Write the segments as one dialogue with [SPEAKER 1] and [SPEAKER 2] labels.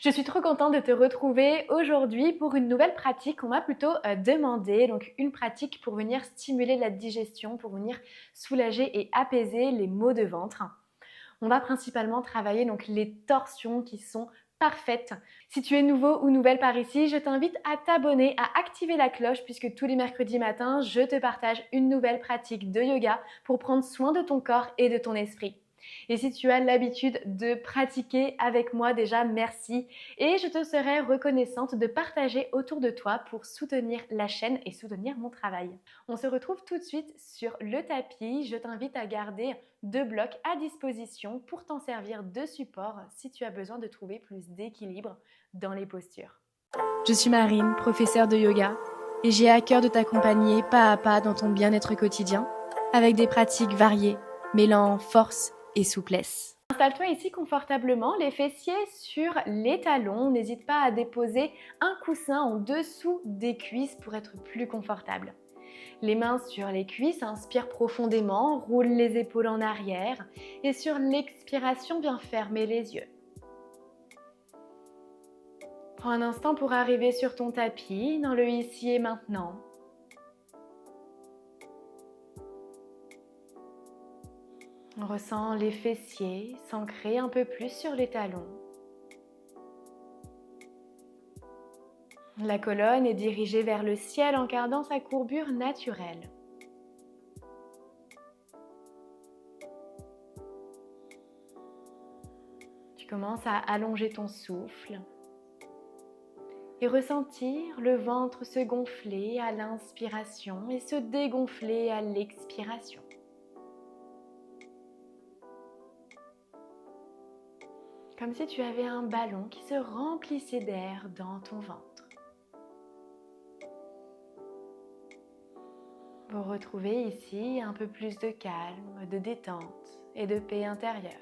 [SPEAKER 1] Je suis trop contente de te retrouver aujourd'hui pour une nouvelle pratique qu'on m'a plutôt demandé. Donc une pratique pour venir stimuler la digestion, pour venir soulager et apaiser les maux de ventre. On va principalement travailler donc les torsions qui sont parfaites. Si tu es nouveau ou nouvelle par ici, je t'invite à t'abonner, à activer la cloche puisque tous les mercredis matins, je te partage une nouvelle pratique de yoga pour prendre soin de ton corps et de ton esprit. Et si tu as l'habitude de pratiquer avec moi déjà, merci. Et je te serai reconnaissante de partager autour de toi pour soutenir la chaîne et soutenir mon travail. On se retrouve tout de suite sur le tapis. Je t'invite à garder 2 blocs à disposition pour t'en servir de support si tu as besoin de trouver plus d'équilibre dans les postures. Je suis Marine, professeure de yoga, et j'ai à cœur de t'accompagner pas à pas dans ton bien-être quotidien avec des pratiques variées, mêlant force et souplesse. Installe-toi ici confortablement, les fessiers sur les talons. N'hésite pas à déposer un coussin en dessous des cuisses pour être plus confortable. Les mains sur les cuisses, inspire profondément, roule les épaules en arrière et sur l'expiration, viens fermer les yeux. Prends un instant pour arriver sur ton tapis, dans le ici et maintenant. On ressent les fessiers s'ancrer un peu plus sur les talons. La colonne est dirigée vers le ciel en gardant sa courbure naturelle. Tu commences à allonger ton souffle et ressentir le ventre se gonfler à l'inspiration et se dégonfler à l'expiration. Comme si tu avais un ballon qui se remplissait d'air dans ton ventre. Pour retrouver ici un peu plus de calme, de détente et de paix intérieure.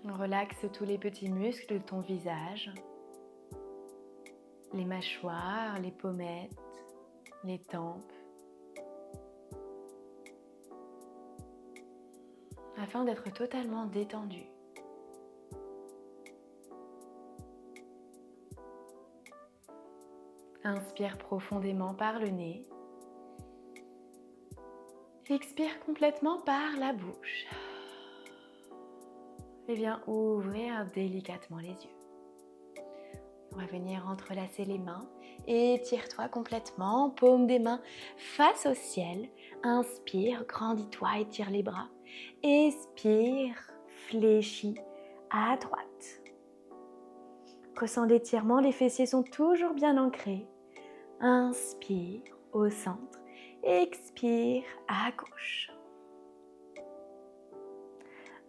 [SPEAKER 1] Relaxe tous les petits muscles de ton visage, les mâchoires, les pommettes, les tempes, afin d'être totalement détendu. Inspire profondément par le nez. Expire complètement par la bouche. Et viens ouvrir délicatement les yeux. On va venir entrelacer les mains. Étire-toi complètement, paume des mains face au ciel. Inspire, grandis-toi, étire les bras. Expire, fléchis à droite. Ressens l'étirement, les fessiers sont toujours bien ancrés. Inspire au centre, expire à gauche.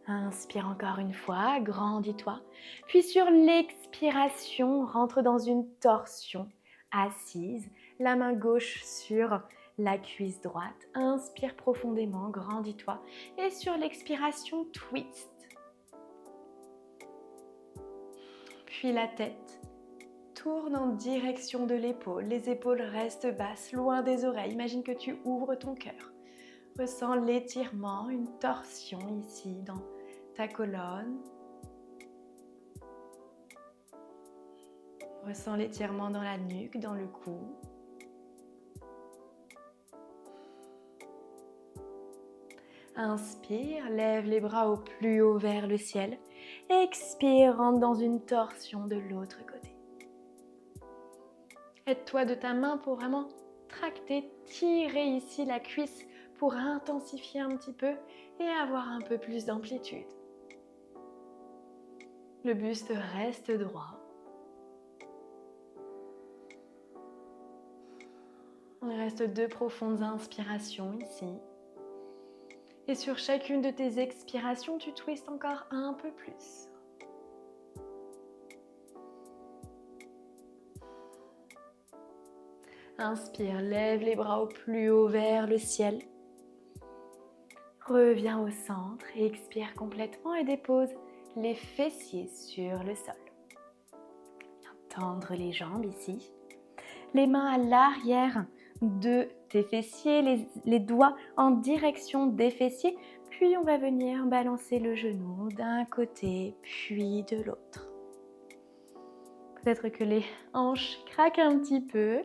[SPEAKER 1] Inspire encore une fois, grandis-toi. Puis sur l'expiration, rentre dans une torsion assise, la main gauche sur la cuisse droite. Inspire profondément, grandis-toi. Et sur l'expiration, twist. Puis la tête tourne en direction de l'épaule. Les épaules restent basses, loin des oreilles. Imagine que tu ouvres ton cœur. Ressens l'étirement, une torsion ici dans ta colonne. Ressens l'étirement dans la nuque, dans le cou. Inspire, lève les bras au plus haut vers le ciel. Expire, rentre dans une torsion de l'autre côté. Aide-toi de ta main pour vraiment tracter, tirer ici la cuisse pour intensifier un petit peu et avoir un peu plus d'amplitude. Le buste reste droit. Il reste 2 profondes inspirations ici. Et sur chacune de tes expirations, tu twistes encore un peu plus. Inspire, lève les bras au plus haut vers le ciel. Reviens au centre et expire complètement et dépose les fessiers sur le sol. Tendre les jambes ici. Les mains à l'arrière de tes fessiers, les doigts en direction des fessiers. Puis on va venir balancer le genou d'un côté, puis de l'autre. Peut-être que les hanches craquent un petit peu.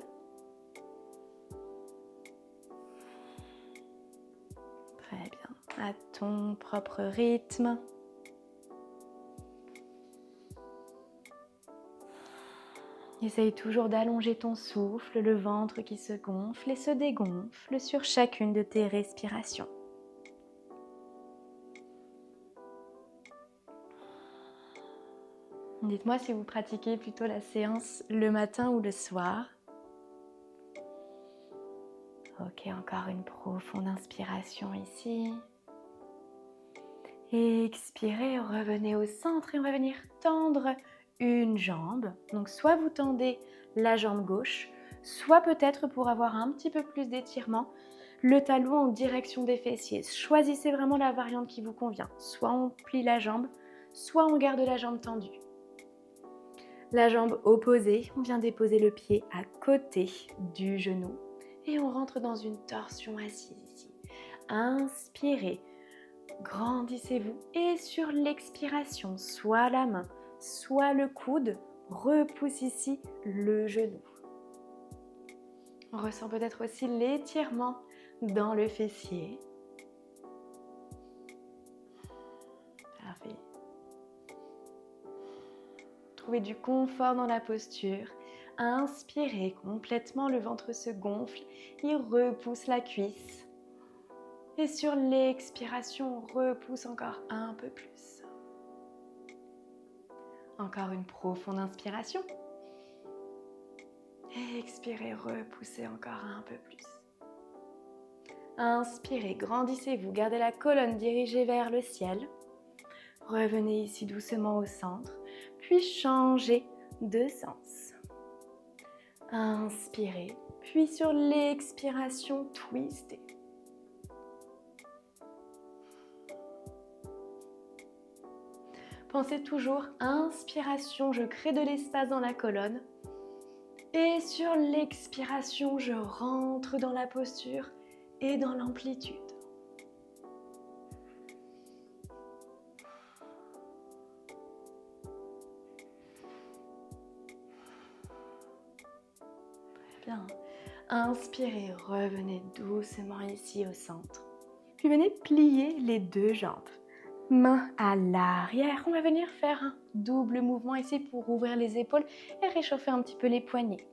[SPEAKER 1] Très bien, à ton propre rythme. Essaye toujours d'allonger ton souffle, le ventre qui se gonfle et se dégonfle sur chacune de tes respirations. Dites-moi si vous pratiquez plutôt la séance le matin ou le soir. Ok, encore une profonde inspiration ici. Expirez, revenez au centre et on va venir tendre une jambe. Donc soit vous tendez la jambe gauche, soit peut-être pour avoir un petit peu plus d'étirement, le talon en direction des fessiers. Choisissez vraiment la variante qui vous convient. Soit on plie la jambe, soit on garde la jambe tendue. La jambe opposée, on vient déposer le pied à côté du genou et on rentre dans une torsion assise ici. Inspirez, grandissez-vous et sur l'expiration, soit la main, soit le coude, repousse ici le genou. On ressent peut-être aussi l'étirement dans le fessier. Parfait. Trouvez du confort dans la posture. Inspirez complètement, le ventre se gonfle, il repousse la cuisse. Et sur l'expiration, on repousse encore un peu plus. Encore une profonde inspiration. Expirez, repoussez encore un peu plus. Inspirez, grandissez-vous, gardez la colonne dirigée vers le ciel. Revenez ici doucement au centre, puis changez de sens. Inspirez, puis sur l'expiration, twistez. Pensez toujours, inspiration, je crée de l'espace dans la colonne. Et sur l'expiration, je rentre dans la posture et dans l'amplitude. Très bien. Inspirez, revenez doucement ici au centre. Puis venez plier les deux jambes. Main à l'arrière, on va venir faire un double mouvement ici pour ouvrir les épaules et réchauffer un petit peu les poignets.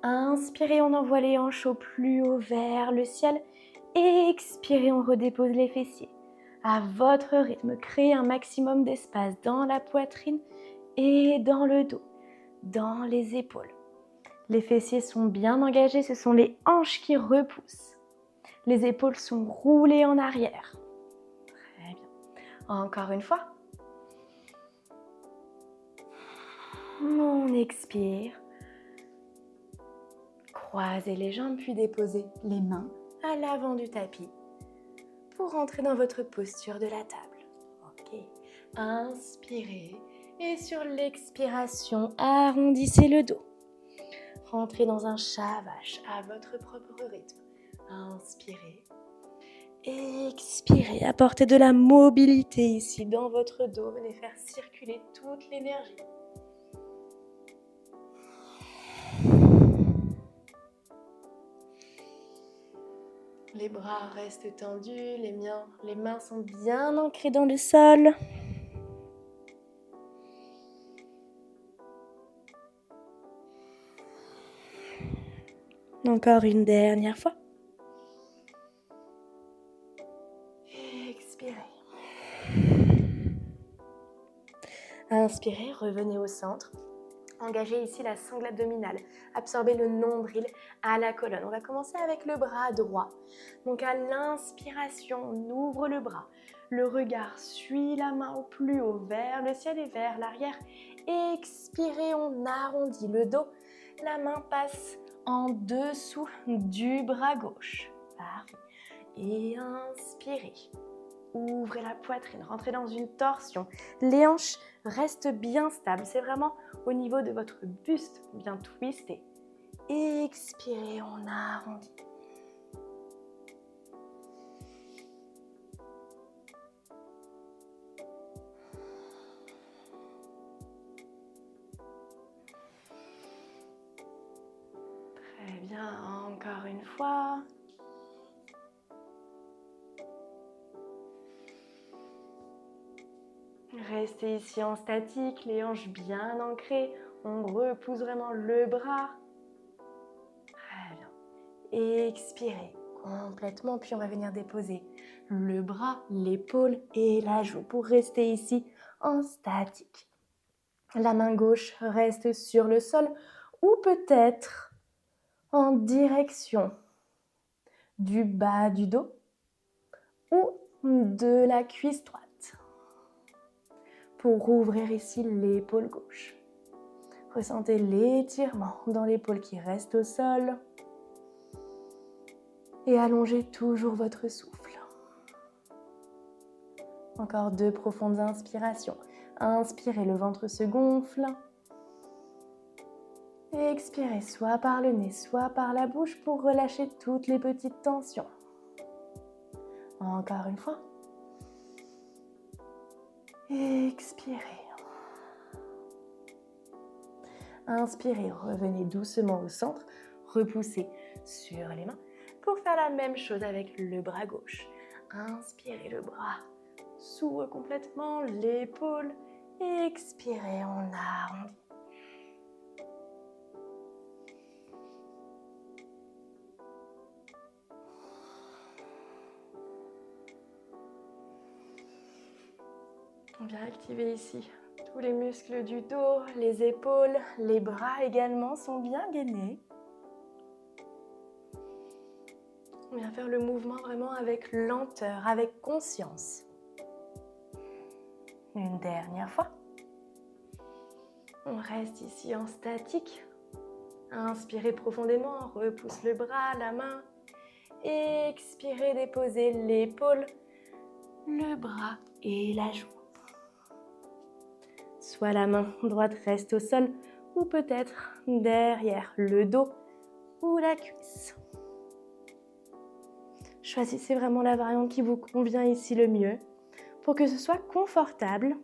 [SPEAKER 1] Inspirez, on envoie les hanches au plus haut vers le ciel. Expirez, on redépose les fessiers. À votre rythme, créez un maximum d'espace dans la poitrine et dans le dos, dans les épaules. Les fessiers sont bien engagés, ce sont les hanches qui repoussent. Les épaules sont roulées en arrière. Très bien. Encore une fois. On expire. Croisez les jambes puis déposez les mains à l'avant du tapis pour rentrer dans votre posture de la table. Ok. Inspirez et sur l'expiration, arrondissez le dos. Rentrez dans un chat vache à votre propre rythme. Inspirez. Expirez, apportez de la mobilité ici dans votre dos. Venez faire circuler toute l'énergie. Les bras restent tendus, les mains sont bien ancrées dans le sol. Encore une dernière fois. Expirez. Inspirez, revenez au centre. Engagez ici la sangle abdominale. Absorbez le nombril à la colonne. On va commencer avec le bras droit. Donc à l'inspiration, on ouvre le bras. Le regard suit la main au plus haut vers le ciel et vers l'arrière. Expirez, on arrondit le dos. La main passe en dessous du bras gauche. Parfait. Et inspirez. Ouvrez la poitrine, rentrez dans une torsion. Les hanches restent bien stables. C'est vraiment au niveau de votre buste, bien twisté. Expirez, on arrondit. fois. Restez ici en statique, les hanches bien ancrées. On repousse vraiment le bras. Très bien. Expirez complètement, puis on va venir déposer le bras, l'épaule et la joue pour rester ici en statique. La main gauche reste sur le sol ou peut-être en direction du bas du dos ou de la cuisse droite. Pour ouvrir ici l'épaule gauche. Ressentez l'étirement dans l'épaule qui reste au sol. Et allongez toujours votre souffle. Encore 2 profondes inspirations. Inspirez, le ventre se gonfle. Et expirez soit par le nez, soit par la bouche pour relâcher toutes les petites tensions. Encore une fois. Expirez. Inspirez, revenez doucement au centre, repoussez sur les mains pour faire la même chose avec le bras gauche. Inspirez, le bras s'ouvre complètement, l'épaule, expirez, on arrondit. On vient activer ici tous les muscles du dos, les épaules, les bras également sont bien gainés. On vient faire le mouvement vraiment avec lenteur, avec conscience. Une dernière fois. On reste ici en statique. Inspirez profondément, repousse le bras, la main. Expirez, déposez l'épaule, le bras et la joue. Soit la main droite reste au sol ou peut-être derrière le dos ou la cuisse. Choisissez vraiment la variante qui vous convient ici le mieux pour que ce soit confortable.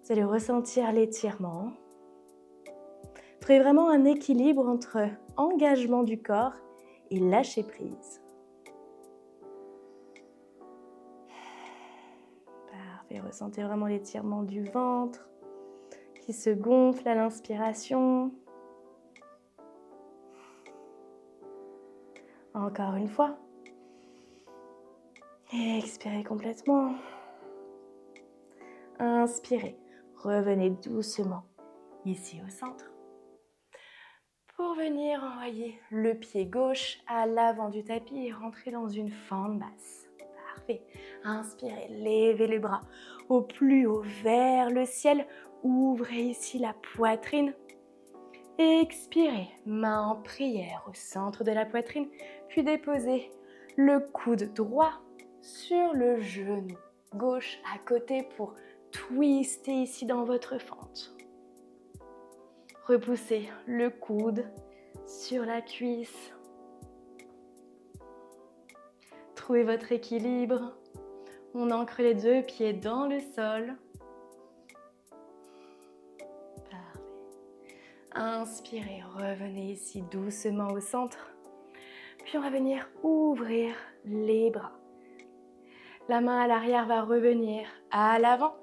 [SPEAKER 1] Vous allez ressentir l'étirement. Trouvez vraiment un équilibre entre engagement du corps et lâcher prise. Parfait, ressentez vraiment l'étirement du ventre qui se gonfle à l'inspiration. Encore une fois. Expirez complètement. Inspirez. Revenez doucement ici au centre. Pour venir envoyer le pied gauche à l'avant du tapis et rentrer dans une fente basse. Parfait. Inspirez, levez les bras au plus haut vers le ciel. Ouvrez ici la poitrine. Expirez, main en prière au centre de la poitrine, puis déposez le coude droit sur le genou gauche à côté pour twister ici dans votre fente. Repoussez le coude sur la cuisse. Trouvez votre équilibre. On ancre les 2 pieds dans le sol. Inspirez, revenez ici doucement au centre. Puis on va venir ouvrir les bras. La main à l'arrière va revenir à l'avant.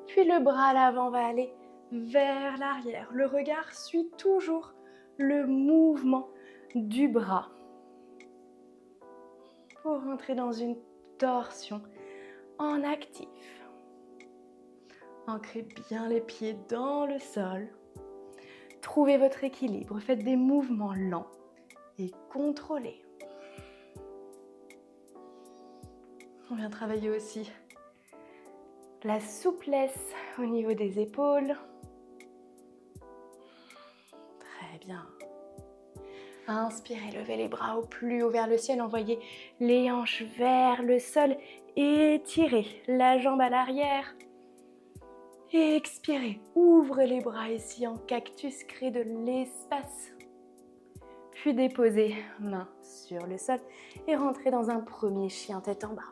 [SPEAKER 1] Puis le bras à l'avant va aller vers l'arrière. Le regard suit toujours le mouvement du bras. Pour rentrer dans une torsion en actif. Ancrez bien les pieds dans le sol. Trouvez votre équilibre, faites des mouvements lents et contrôlés. On vient travailler aussi la souplesse au niveau des épaules. Très bien. Inspirez, levez les bras au plus haut vers le ciel, envoyez les hanches vers le sol, étirez la jambe à l'arrière. Expirez, ouvrez les bras ici en cactus, créez de l'espace. Puis déposez main sur le sol et rentrez dans un premier chien tête en bas.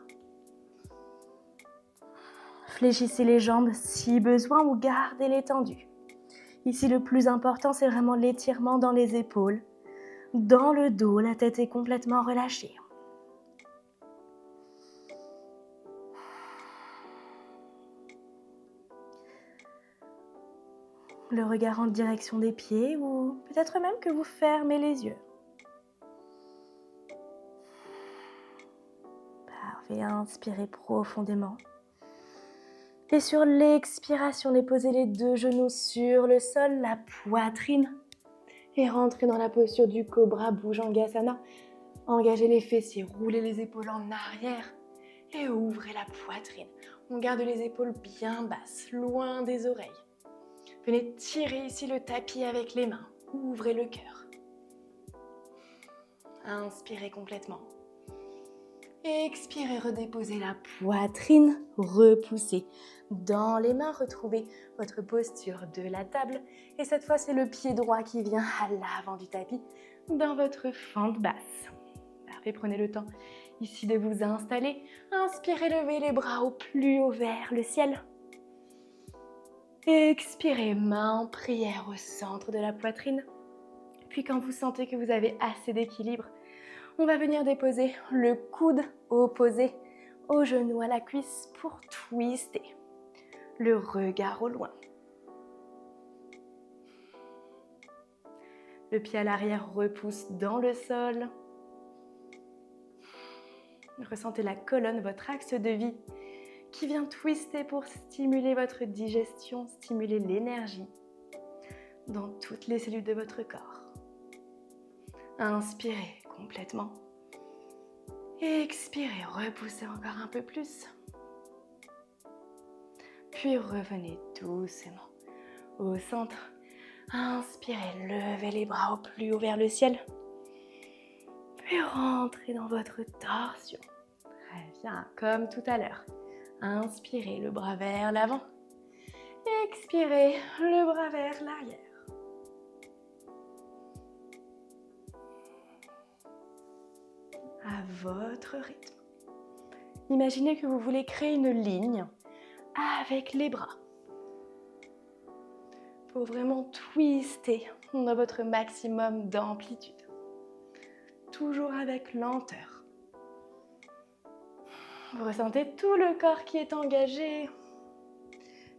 [SPEAKER 1] Fléchissez les jambes si besoin ou gardez-les tendues. Ici, le plus important, c'est vraiment l'étirement dans les épaules.
[SPEAKER 2] Dans le dos, la tête est complètement relâchée. Le regard en direction des pieds ou peut-être même que vous fermez les yeux. Parfait, inspirez profondément. Et sur l'expiration, déposez les deux genoux sur le sol, la poitrine. Et rentrez dans la posture du Cobra Bhujangasana. Engagez les fessiers, roulez les épaules en arrière et ouvrez la poitrine. On garde les épaules bien basses, loin des oreilles. Venez tirer ici le tapis avec les mains. Ouvrez le cœur. Inspirez complètement. Expirez, redéposez la poitrine, repoussez dans les mains, retrouvez votre posture de la table. Et cette fois, c'est le pied droit qui vient à l'avant du tapis dans votre fente basse. Parfait, prenez le temps ici de vous installer. Inspirez, levez les bras au plus haut vers le ciel. Expirez, main en prière au centre de la poitrine. Puis quand vous sentez que vous avez assez d'équilibre, on va venir déposer le coude opposé au genou à la cuisse pour twister. Le regard au loin. Le pied à l'arrière repousse dans le sol. Ressentez la colonne, votre axe de vie qui vient twister pour stimuler votre digestion, stimuler l'énergie dans toutes les cellules de votre corps. Inspirez complètement. Expirez, repoussez encore un peu plus. Puis revenez doucement au centre. Inspirez, levez les bras au plus haut vers le ciel. Puis rentrez dans votre torsion. Très bien, comme tout à l'heure. Inspirez, le bras vers l'avant. Expirez, le bras vers l'arrière. À votre rythme. Imaginez que vous voulez créer une ligne avec les bras. Pour vraiment twister dans votre maximum d'amplitude. Toujours avec lenteur. Vous ressentez tout le corps qui est engagé.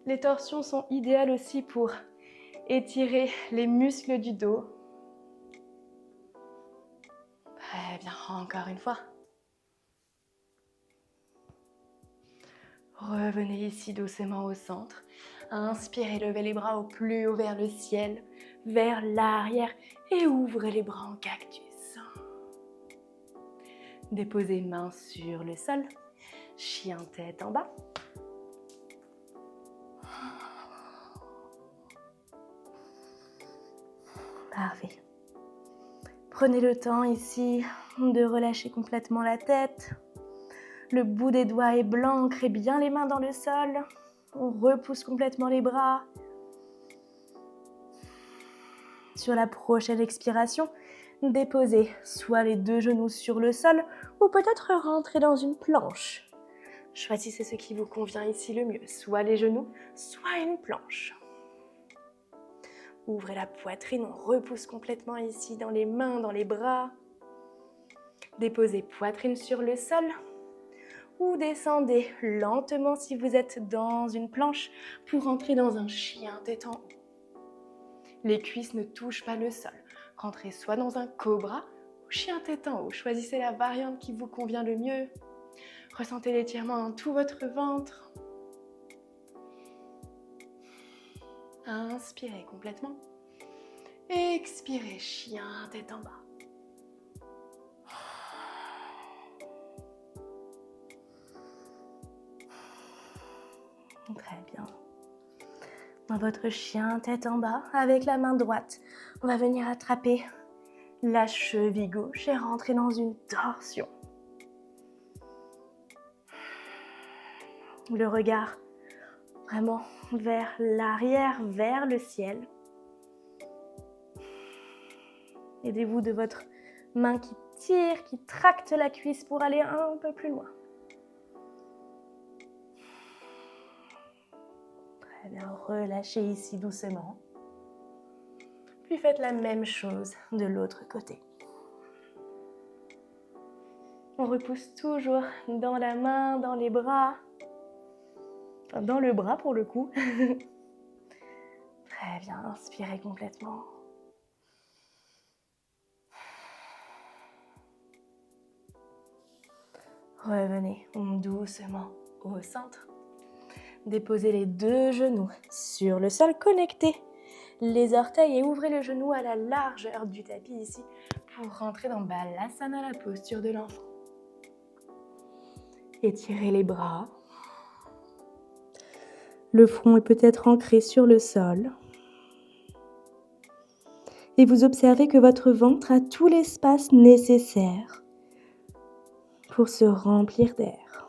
[SPEAKER 2] Les torsions sont idéales aussi pour étirer les muscles du dos. Très bien, encore une fois. Revenez ici doucement au centre. Inspirez, levez les bras au plus haut vers le ciel, vers l'arrière et ouvrez les bras en cactus. Déposez main sur le sol, chien tête en bas. Parfait. Prenez le temps ici de relâcher complètement la tête. Le bout des doigts est blanc, ancrez bien les mains dans le sol. On repousse complètement les bras. Sur la prochaine expiration, déposez soit les deux genoux sur le sol ou peut-être rentrer dans une planche. Choisissez ce qui vous convient ici le mieux, soit les genoux, soit une planche. Ouvrez la poitrine, on repousse complètement ici dans les mains, dans les bras. Déposez poitrine sur le sol ou descendez lentement si vous êtes dans une planche pour entrer dans un chien tête en haut. Les cuisses ne touchent pas le sol. Rentrez soit dans un cobra ou chien tête en haut. Choisissez la variante qui vous convient le mieux. Ressentez l'étirement dans tout votre ventre. Inspirez complètement. Expirez, chien tête en bas. Très bien. Dans votre chien tête en bas, avec la main droite, on va venir attraper la cheville gauche et rentrer dans une torsion. Le regard vraiment vers l'arrière, vers le ciel. Aidez-vous de votre main qui tire, qui tracte la cuisse pour aller un peu plus loin. Très bien, relâchez ici doucement. Puis faites la même chose de l'autre côté. On repousse toujours dans la main, dans les bras. Enfin, dans le bras pour le coup. Très bien, inspirez complètement. Revenez doucement au centre. Déposez les deux genoux sur le sol, connectez les orteils et ouvrez le genou à la largeur du tapis ici pour rentrer dans Balasana, la posture de l'enfant. Étirez les bras. Le front est peut-être ancré sur le sol. Et vous observez que votre ventre a tout l'espace nécessaire pour se remplir d'air.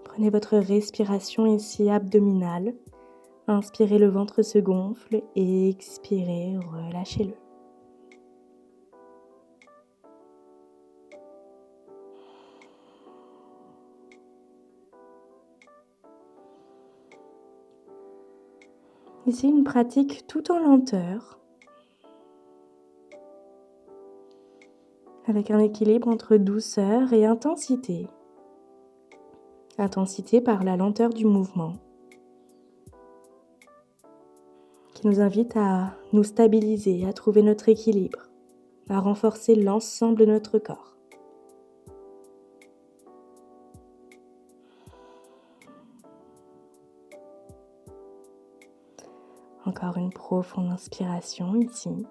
[SPEAKER 2] Prenez votre respiration ici abdominale. Inspirez, le ventre se gonfle et expirez, relâchez-le. Ici, une pratique tout en lenteur, avec un équilibre entre douceur et intensité. Intensité par la lenteur du mouvement, qui nous invite à nous stabiliser, à trouver notre équilibre, à renforcer l'ensemble de notre corps. Encore une profonde inspiration ici.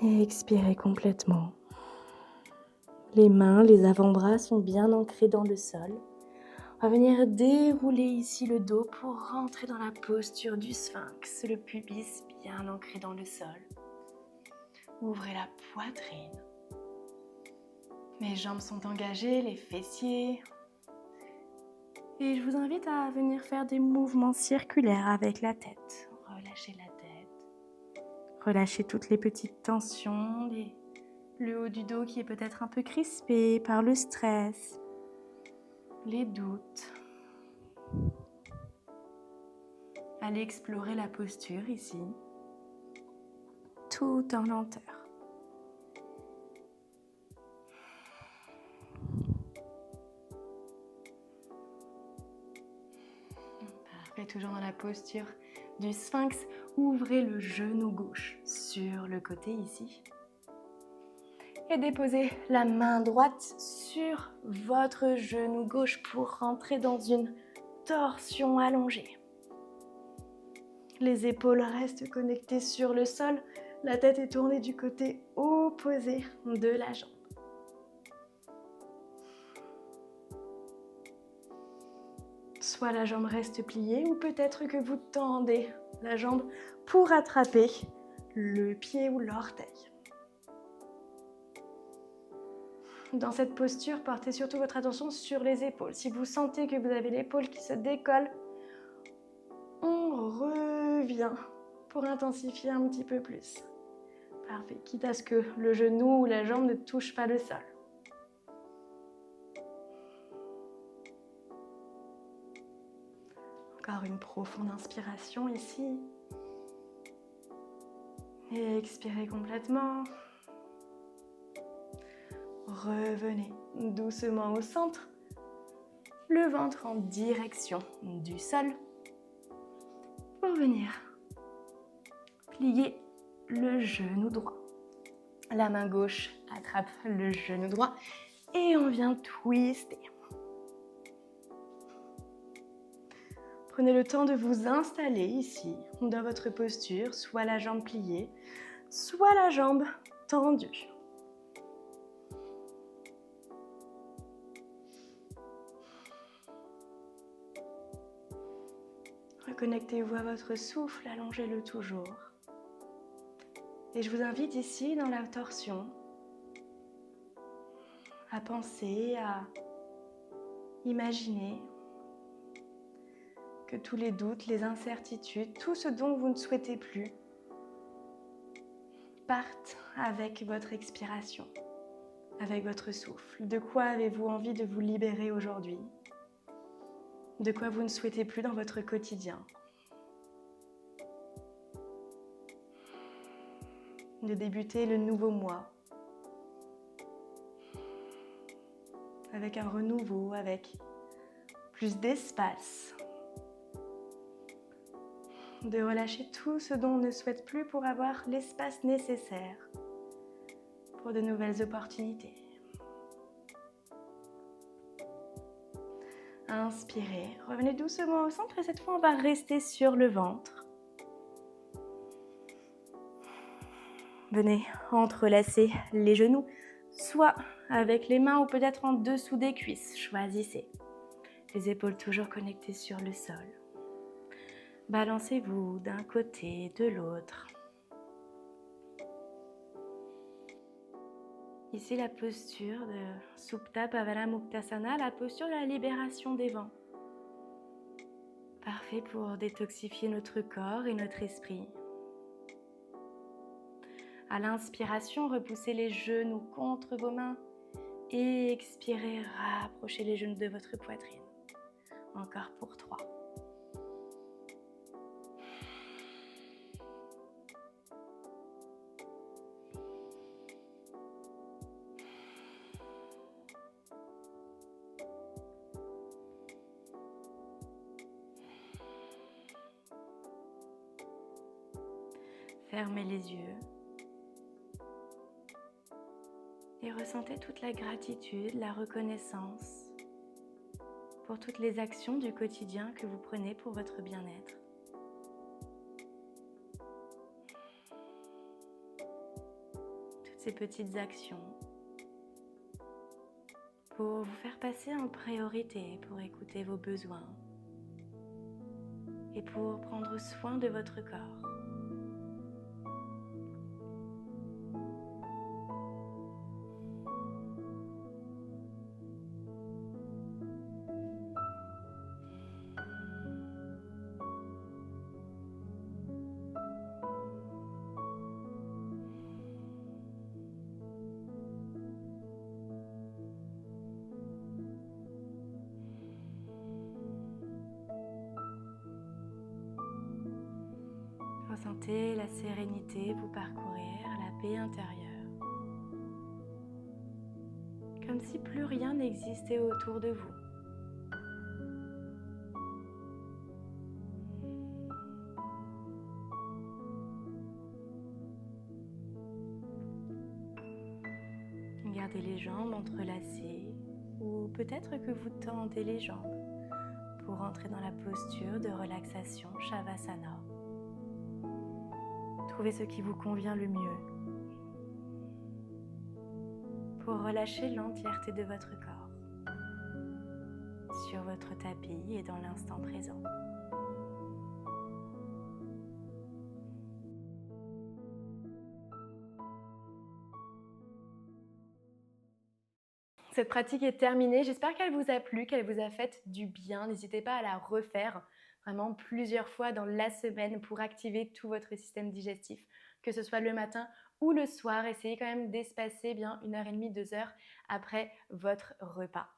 [SPEAKER 2] Et expirez complètement. Les mains, les avant-bras sont bien ancrés dans le sol. On va venir dérouler ici le dos pour rentrer dans la posture du sphinx, le pubis bien ancré dans le sol. Ouvrez la poitrine. Les jambes sont engagées, les fessiers. Et je vous invite à venir faire des mouvements circulaires avec la tête. Relâchez la tête. Relâchez toutes les petites tensions, le haut du dos qui est peut-être un peu crispé par le stress, les doutes. Allez explorer la posture ici, tout en lenteur. Parfait, toujours dans la posture du sphinx. Ouvrez le genou gauche sur le côté ici. Et déposez la main droite sur votre genou gauche pour rentrer dans une torsion allongée. Les épaules restent connectées sur le sol. La tête est tournée du côté opposé de la jambe. Soit la jambe reste pliée ou peut-être que vous tendez la jambe pour attraper le pied ou l'orteil. Dans cette posture, portez surtout votre attention sur les épaules. Si vous sentez que vous avez l'épaule qui se décolle, on revient pour intensifier un petit peu plus. Parfait, quitte à ce que le genou ou la jambe ne touche pas le sol. Encore une profonde inspiration ici. Et expirez complètement. Revenez doucement au centre. Le ventre en direction du sol. Pour venir plier le genou droit. La main gauche attrape le genou droit et on vient twister. Prenez le temps de vous installer ici, dans votre posture, soit la jambe pliée, soit la jambe tendue. Reconnectez-vous à votre souffle, allongez-le toujours. Et je vous invite ici, dans la torsion, à penser, à imaginer que tous les doutes, les incertitudes, tout ce dont vous ne souhaitez plus, partent avec votre expiration, avec votre souffle. De quoi avez-vous envie de vous libérer aujourd'hui ? De quoi vous ne souhaitez plus dans votre quotidien ? de débuter le nouveau mois avec un renouveau, avec plus d'espace, de relâcher tout ce dont on ne souhaite plus pour avoir l'espace nécessaire pour de nouvelles opportunités. Inspirez, revenez doucement au centre et cette fois on va rester sur le ventre. Venez entrelacer les genoux, soit avec les mains ou peut-être en dessous des cuisses, choisissez. Les épaules toujours connectées sur le sol. Balancez-vous d'un côté, de l'autre. Ici, la posture de Supta Pavala Muktasana, la posture de la libération des vents. Parfait pour détoxifier notre corps et notre esprit. À l'inspiration, repoussez les genoux contre vos mains et expirez, rapprochez les genoux de votre poitrine. Encore pour 3. Fermez les yeux et ressentez toute la gratitude, la reconnaissance pour toutes les actions du quotidien que vous prenez pour votre bien-être. Toutes ces petites actions pour vous faire passer en priorité, pour écouter vos besoins et pour prendre soin de votre corps. Ressentez la sérénité vous parcourir, la paix intérieure. Comme si plus rien n'existait autour de vous. Gardez les jambes entrelacées ou peut-être que vous tendez les jambes pour entrer dans la posture de relaxation Shavasana. Trouvez ce qui vous convient le mieux pour relâcher l'entièreté de votre corps sur votre tapis et dans l'instant présent.
[SPEAKER 1] Cette pratique est terminée. J'espère qu'elle vous a plu, qu'elle vous a fait du bien. N'hésitez pas à la refaire vraiment plusieurs fois dans la semaine pour activer tout votre système digestif, que ce soit le matin ou le soir. Essayez quand même d'espacer bien 1h30, 2 heures après votre repas.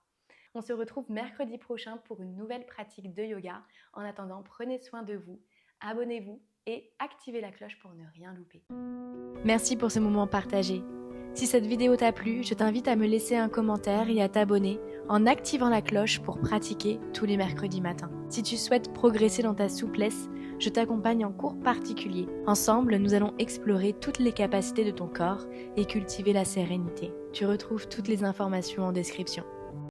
[SPEAKER 1] On se retrouve mercredi prochain pour une nouvelle pratique de yoga. En attendant, prenez soin de vous, abonnez-vous et activez la cloche pour ne rien louper. Merci pour ce moment partagé. Si cette vidéo t'a plu, je t'invite à me laisser un commentaire et à t'abonner en activant la cloche pour pratiquer tous les mercredis matins. Si tu souhaites progresser dans ta souplesse, je t'accompagne en cours particulier. Ensemble, nous allons explorer toutes les capacités de ton corps et cultiver la sérénité. Tu retrouves toutes les informations en description.